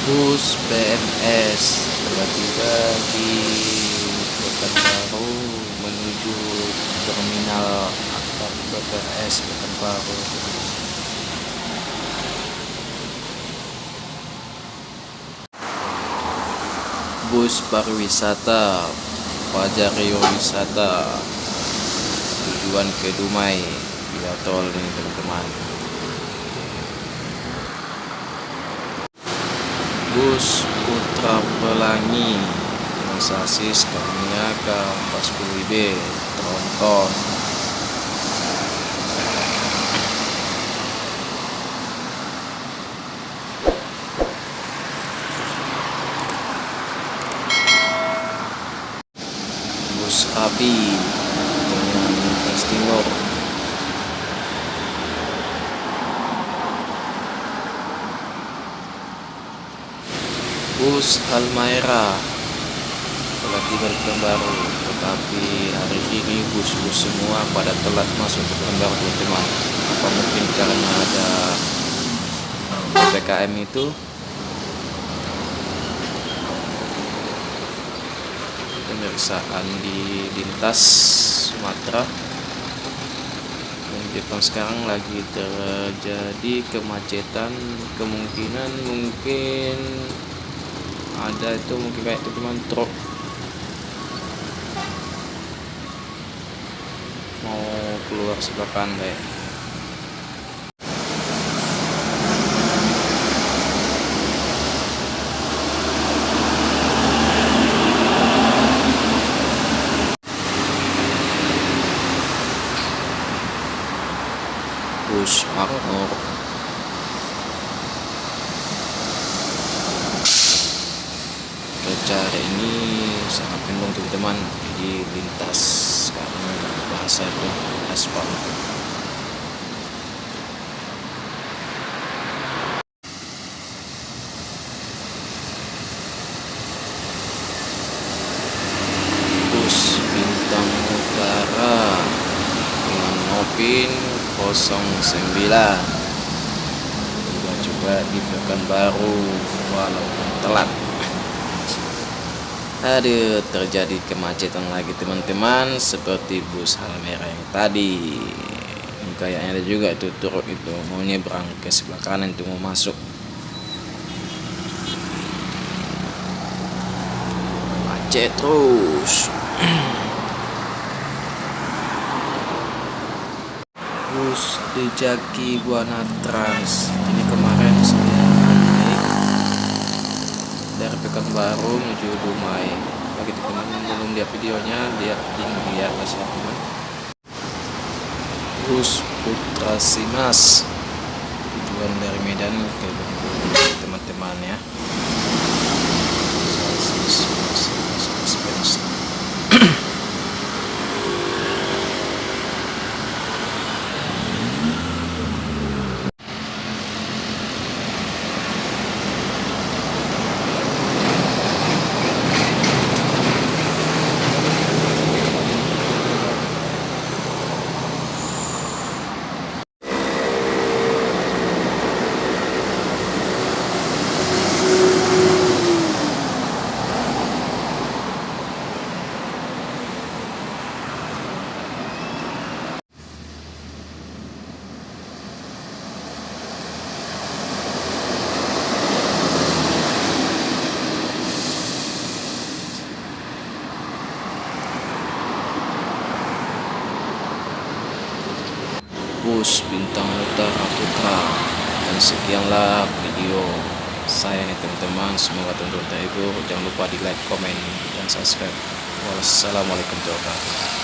Bus BMS tiba-tiba di Pekanbaru menuju terminal atau BTS Pekanbaru. Bus pariwisata Fajar Rio Wisata tujuan ke Dumai via tol ini teman-teman. Bus Putra Pelangi dengan sasis Kamiaka 40IB tronton. Bus Api dengan lintas timur. Bus Halmahera telah tiba di Pekanbaru, tetapi hari ini bus-bus semua pada telat masuk ke Pekanbaru teman-teman. Apa mungkin karena ada PPKM itu? Pemeriksaan di lintas Sumatera dan Jepang sekarang lagi terjadi kemacetan. Kemungkinan mungkin ada itu mungkin kayak teman truk mau keluar sebelah pandai. Bus Makmur kerja hari ini sangat penuh teman-teman di lintas karena bahasa itu aspal. Bus Bintang Utara dengan Nopin 09 juga di Pekanbaru walaupun telat. Aduh, terjadi kemacetan lagi teman-teman, seperti bus Halmahera yang tadi. Kayaknya ada juga itu truk itu mau nyebrang ke sebelah kanan itu mau masuk. Macet terus. Bus Dejaki Buana Trans ini kemarin dari Pekanbaru menuju Dumai. Bagi teman-teman belum lihat videonya, lihat link di atas ya teman. Bus Putra Simas tujuan dari Medan ke Bengkulu teman-teman ya. Bus Bintang Utara Putra. Dan sekianlah video saya nih teman-teman, semoga teman-teman terhibur. Jangan lupa di like, komen, dan subscribe. Wassalamualaikum warahmatullahi wabarakatuh.